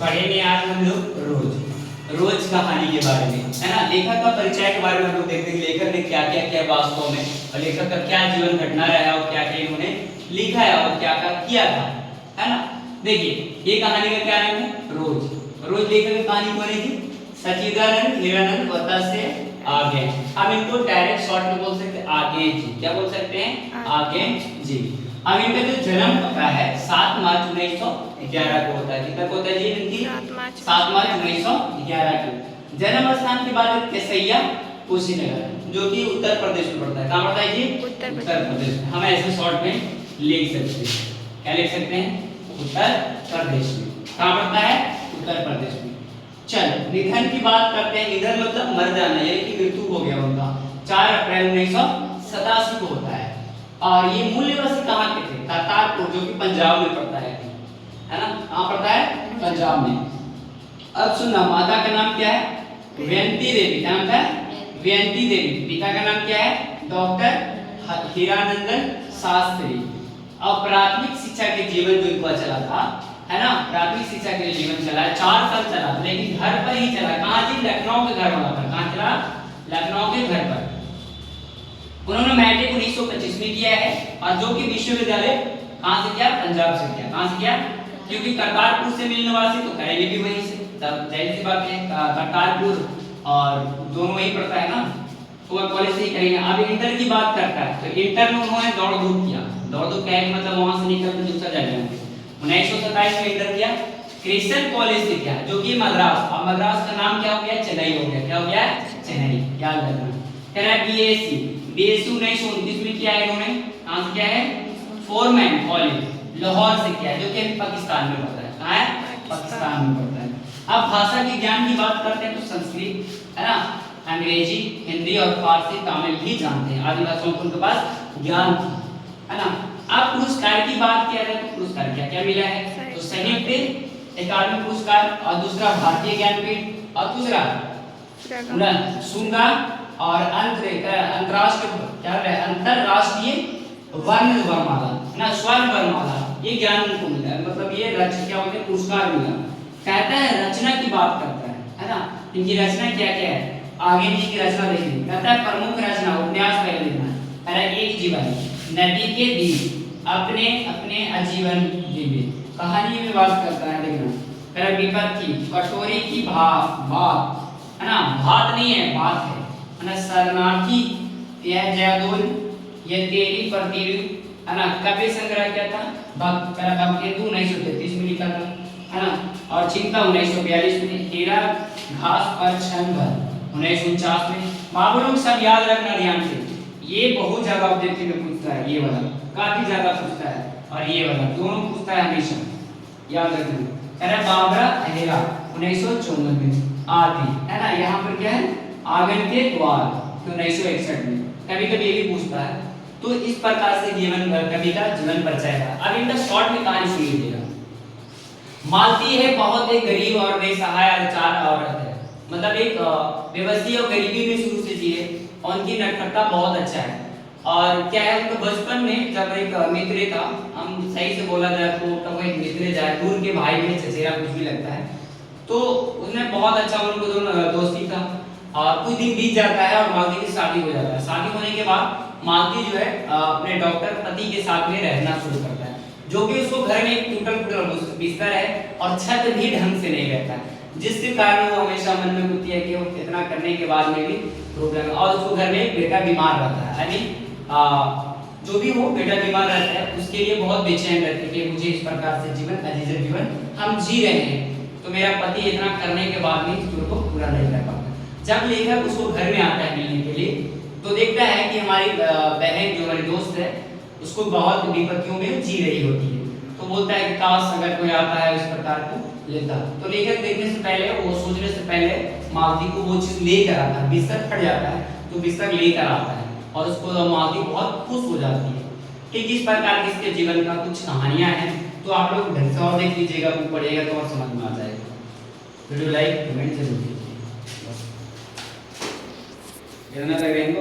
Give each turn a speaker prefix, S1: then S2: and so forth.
S1: पढ़ेंगे आज हम लोग रोज कहानी के बारे में, है ना। लेखक का परिचय के बारे में हम लोग देखते हैं लेखक ने क्या क्या किया वास्तव में, और लेखक का क्या जीवन घटना रहा है और क्या क्या इन्होंने लिखा है और क्या क्या किया था, है ना। देखिए ये कहानी का क्या नाम है, रोज लेखक की कहानी कौन है जी, सचिदानंद हिरानंद वत्ता से आगे। हम इनको डायरेक्ट शॉर्ट में बोल सकते हैं आगे जी, क्या बोल सकते हैं आगे जी। अब इनका जो जन्म होता है 7 मार्च 1911 को होता है, कितना को होता है जी इनकी 7 मार्च 1911 को। जन्म स्थान की बात है केसैया कुशीनगर, जो कि उत्तर प्रदेश में पड़ता है। कहाँ पड़ता है जी, उत्तर प्रदेश। हम ऐसे शॉर्ट में लिख सकते हैं, क्या लिख सकते हैं, उत्तर प्रदेश में। कहाँ पड़ता है, उत्तर प्रदेश में। चलो निधन की बात करते हैं। निधन मतलब मर जाना, यानी कि मृत्यु हो गया उनका 4 अप्रैल 1987 को होता है। और ये मूल निवासी कहाँ के थे, करतारपुर, जो कि पंजाब में पड़ता है ना। कहाँ पड़ता है, पंजाब में। अब सुनना, माता का नाम क्या है, व्यंती देवी। क्या नाम है, व्यंती देवी। पिता का नाम क्या है, डॉक्टर हीरानंदन शास्त्री। और प्राथमिक शिक्षा के जीवन जो इनका चला था, है ना, प्राथमिक शिक्षा के लिए जीवन चला है 4 साल चला, लेकिन घर पर ही चला। कहाँ जी, लखनऊ के घर वाला था। कहाँ चला, लखनऊ के घर पर। उन्होंने मैट्रिक 1925 में किया है, और जो कि विश्वविद्यालय कहाँ से किया, पंजाब से किया। कहाँ से किया, क्योंकि करतारपुर से मिलने वाले तो करेंगे भी वहीं से, तब जाहिर सी बात है करतारपुर और दोनों वहीं पड़ता है ना, तो वह कॉलेज से ही करेंगे। अब इंटर की बात करता है तो इंटर में उन्होंने दौड़ धूप किया। दौड़ धूप क्या है, मतलब वहां से निकल कर दूसरा जगह 1927 में इंटर किया, क्रिश्चियन कॉलेज से किया, जो कि मद्रास। अब मद्रास का नाम क्या हो गया, चेन्नई हो गया। क्या हो गया, चेन्नई, याद रखना। फिर बीएससी 1929 में किया है इन्होंने। कहां से किया है, फोरमैन कॉलेज लाहौर से किया है, जो कि पाकिस्तान में पड़ता है। कहां है, पाकिस्तान में पड़ता है। अब भाषा के ज्ञान की बात करते हैं तो संस्कृत, है ना, अंग्रेजी, हिंदी और फारसी, तमिल भी जानते हैं। आदि भाषाओं को उनके पास ज्ञान था, है ना। अब पुरस्कार की बात किया जाए तो पुरस्कार क्या क्या मिला है, तो संयुक्त अकादमी पुरस्कार, और दूसरा भारतीय ज्ञानपीठ, और दूसरा शुंगा और अंतरराष्ट्रीय वर्ण वरमाला ना, स्वर्ण वरमाला, ये ज्ञान उनको मिला है। मतलब ये क्या होते हैं, पुरस्कार मिला। कहता है रचना की बात करता है ना, इनकी रचना क्या क्या है, आगे इनकी रचना देखिए। कहता है प्रमुख रचना उपन्यास पहले लिखना है, एक जीवन, नदी के बीच, अपने अपने आजीवन जीवित। कहानी में बात करता है, देखना। विपत्ति, कटोरी की बात, है ना, बात नहीं है, बात है ना। शरणार्थी, यह जयदोल, यह तेरी प्रतिरूप, है ना। काव्य संग्रह क्या था, भक्तेंदु 1933 में लिखा था, है ना। और चिंता 1942 में, हीरा घास पर क्षण भर 1949 में। बाबू लोग सब याद रखना ध्यान से, ये बहुत जगह ऑब्जेक्टिव में पूछता है, ये वाला काफी ज्यादा पूछता है, और ये वाला दोनों पूछता है हमेशा, याद रखना। कह रहा बाबरा अहेरा 1954 में आती, है ना। यहाँ पर क्या है, आंगन के द्वार, तो 1961 में। कभी कभी ये भी पूछता है। तो इस प्रकार से जीवन कवि का जीवन परिचय था। अब इनका शॉर्ट में कहानी सुन लीजिएगा। मालती है बहुत एक गरीब और बेसहाय लाचार औरत है, मतलब एक बेबसी और गरीबी में शुरू से जिए, और उनकी नटखटता बहुत अच्छा है। और क्या है, उनको बचपन में जब एक मित्र था, हम सही से बोला जाए तो तब एक मित्र जाए, दूर के भाई में चचेरा कुछ भी लगता है, तो उसने बहुत अच्छा उनको दोस्ती था। और कुछ दिन बीत जाता है और मालती की शादी हो जाता है। शादी होने के बाद मालती जो है अपने डॉक्टर पति के साथ में रहना शुरू करता है, जो कि उसको घर में एक टूटा बिस्तर है और छत भी ढंग से नहीं रहता है, जिसके कारण वो हमेशा मन में होती है कि वो इतना करने के बाद में भी प्रॉब्लम। और उसको घर में बेटा बीमार रहता है, यानी जो भी हो बेटा बीमार रहता है, उसके लिए बहुत बेचैन रहती है कि मुझे इस प्रकार से जीवन अजीज जीवन हम जी रहे हैं, तो मेरा पति इतना करने के बाद भी इसको पूरा नहीं कर पाता। जब लेखक उसको घर में आता है मिलने के लिए, तो देखता है कि हमारी बहन जो हमारी दोस्त है, उसको बहुत विपत्तियों में जी रही होती है। तो बोलता है कि काश अगर कोई आता है इस प्रकार को लेता। तो लेखक देखने से पहले, वो सोचने से पहले मालती को वो चीज लेकर आता है। बिस्तर फट जाता है तो बिस्तर लेकर आता है, और उसको मालती बहुत खुश हो जाती है। ठीक इस प्रकार के इसके जीवन का कुछ कहानियां हैं। तो आप लोग ढंग से और देख लीजिएगा, बुक पढ़िएगा तो और समझ में आ जाएगा। वीडियो लाइक कमेंट जरूर कीजिए।